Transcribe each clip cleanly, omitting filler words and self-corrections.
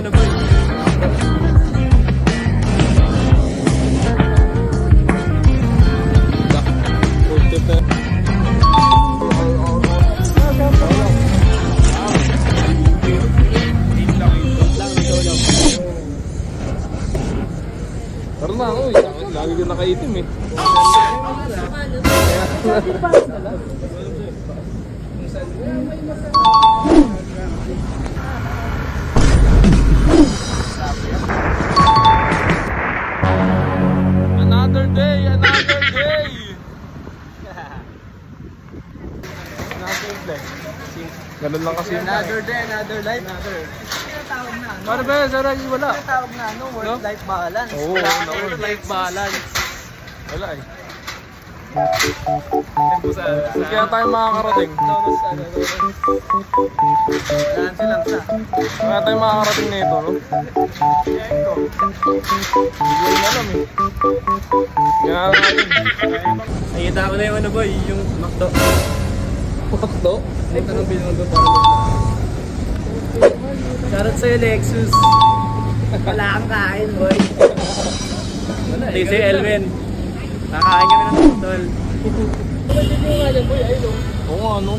ano boy. Pero na ako lagi ko nakaitim eh. Another day. Another day. Ganun lang kasi. Another day, another life. Tawag na ano? Para ba, Sarah, wala. Tawag na ano, work-life balance. Oo, work-life balance. Wala eh. Kaya tayo makakarating. Lansi lang siya. Kaya tayo makakarating na ito, no? Hindi ko alam eh. Kaya natin. Nakita ko na yung ano boy, yung McDo. McDo? Ito nang binundo pa. Shoutout sa'yo Lexus. Wala kang kain boy. TC Elvin. Nakain kami ng tutol. Oo nga, no?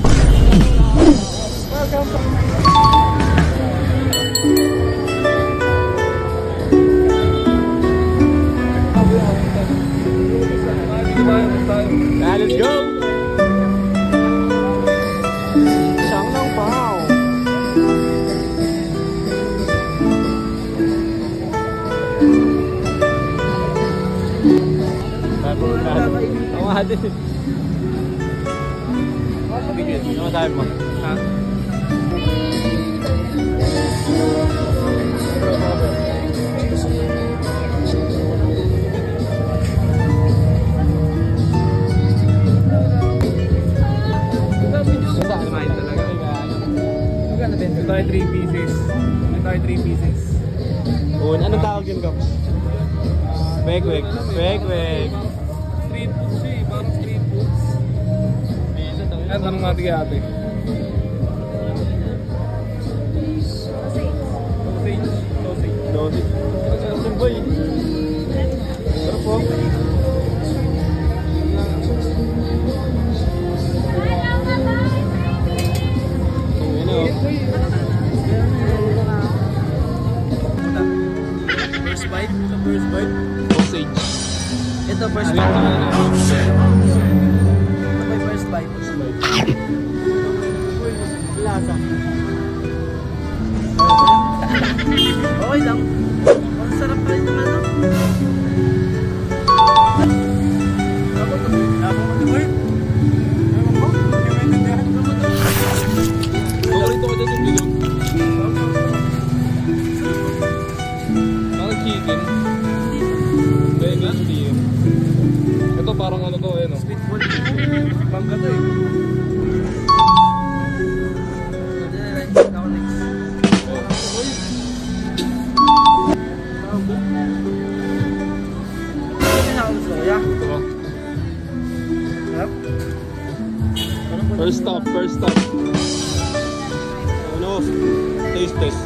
Let's go! Siyang ng pao. Ang mahal din. Ano masabi mo? Ha? Kumain talaga. Magkano din? Ito ay 3 pieces. Ito ay 3 pieces. Oo, anong tawag yun, Kaps? Wek-wek. Wek-wek. Street foods siya eh. Parang street foods. Yan, tanong natin kaya ate. Sausage. Sausage boy. Pero po. First bite. Ito first bite. Sausage. Ito first bite. Ito may first bite. Lasa. Okay lang. Ang sarap pa rin naman, no? Tapos mo boy. Ito ko dyan yung bilog. Parang chicken. Kaya nga chicken. Ito parang ano to, no? Sweet ball. Mangga to eh. Ako next. First stop. Ano? Taste test.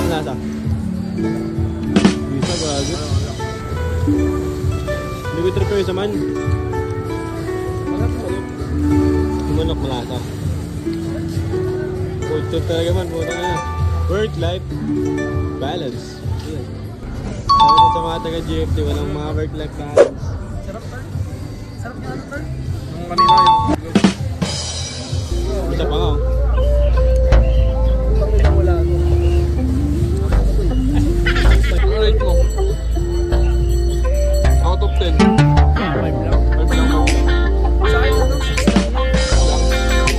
Nasa? Bisa gago. Hindi ko trip yung saman. Manok malasa. Kultur talaga man. Puta na. Work-life balance. Sabi sa mga taga-GFD, walang mga work-life balance. Sarap pa. Sarap niya ano pa. Ang kanina yung... Isa pa nga. Wala. Ang rate mo? Out of 10. 5 lang. 5 lang. Sa akin ano? 6 lang.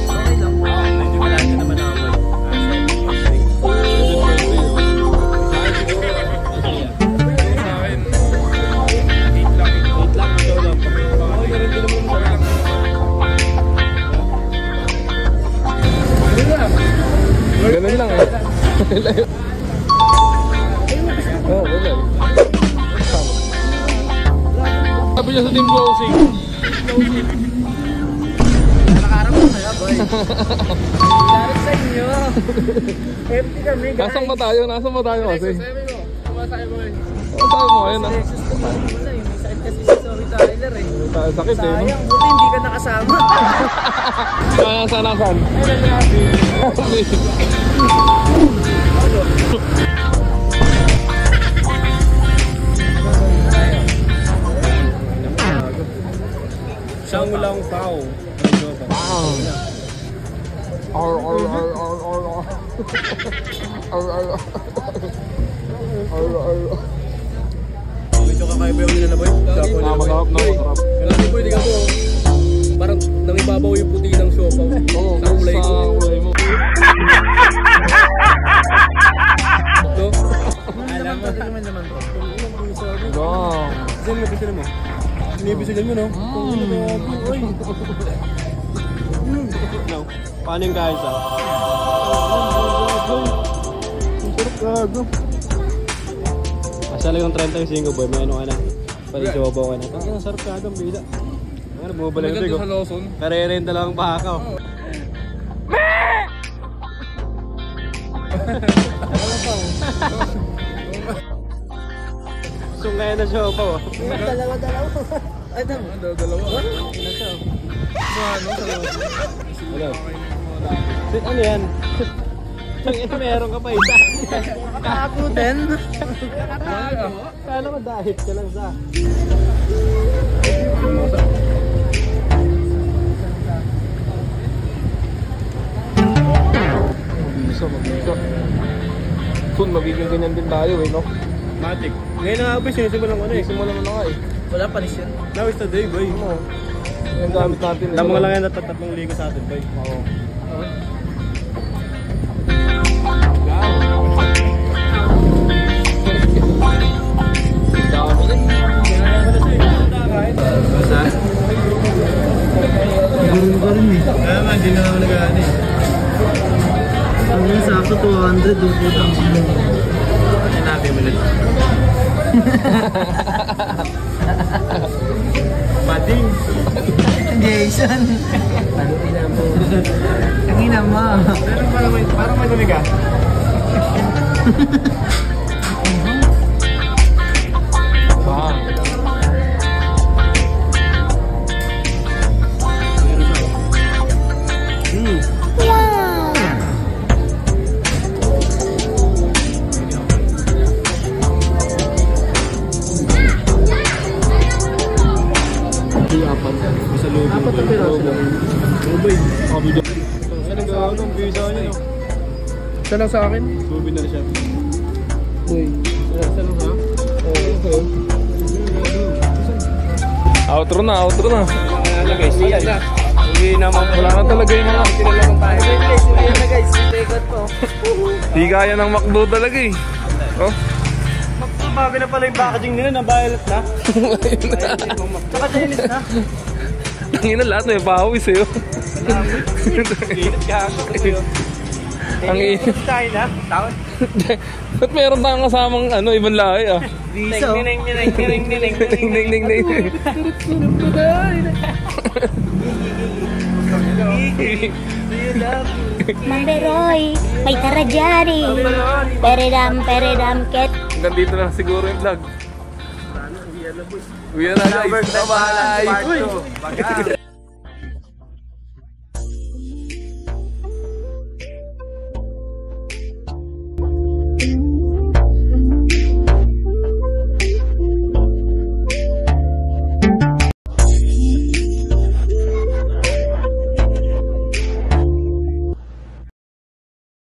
Okay lang. Medyo malaga naman ako. 7.5. Ganun lang eh. Oo, wala eh. Sabi niya sa team closing. Harap mo kaya, boy. Harap sa inyo. Empty kami, guys. Nasaan ba tayo? Nasaan ba tayo kasi? Sabi mo, sumasakay mo eh. Saan mo ngayon ah? Lexus ko pa rin muna eh. May sakit kasi si Sorry Tyler eh. Sakit eh, no? Sayang, buti hindi ka nakasama. Nasaan? Shanglang Pao. Medyo kakaiba yung nila na boy. Masarap na, masarap. Kailangan boy, di ka po. Parang nangibabaw yung puti ng siopaw. Oo, Sa kulay ko. sa kulay mo. No? Alam mo, naman naman to. Wow. Saan mo bisila mo? Sinibisigan mo, no? No. Paano yung guys ah? Ang sarap gago. Masya lang 35 boy, may ano ka na. Palisawabaw ka na. Ang sarap gago, ang bila. Ano, bumabalik yung bigo. Karerenta lang ang pahakaw. Sungay na siya pa oh. Dalawa. Ay, dalawa. Hello. Ano yan? Meron ka pa isa. Ako din. Kala ko dahit ka lang sa. Mabisa. Soon, magiging ganyan din tayo eh, no? Matic. Ngayon na ako, sinisimulan ko na eh. Simulan mo na nga eh. Wala pa rin yan. Now is the day, boy. Ano? Yung gamit natin. Lamang lang yan at 3 ligo sa atin, boy. Oo. Dami na eh. Siguro ko rin eh. Kaya man, hindi na naman nag-ano eh. Ang sakto 200, doon po lang. Sinabi mo nito. Bading. Jason. Ang ina mo. Parang may lumiga. Bang. Apat na piraso lang. Rubay. Saan ang gawin ng visa niya? Isa lang sa akin. Ruby na rin siya. Uy. Isa lang ha? Oo. Outro na. Wala guys. Iyan na. Hindi naman. Wala na talaga yung mga. Tinalaman tayo. Guys, iyan na guys. Ikot po. Di kaya ng McDo talaga eh. Oh. Bago na pala yung packaging nila na violet na. Saka Chinese na. Tangina lahat may pawis eh. Init ka ako sa'yo. Ang init. Tayo na. Tawad. Ba't meron tayong kasamang ano, ibang lahi ah? Viso. Manderoy, may tarajari. Peredam, ket. Hanggang dito na siguro yung vlog. Uwi na guys. Bye-bye.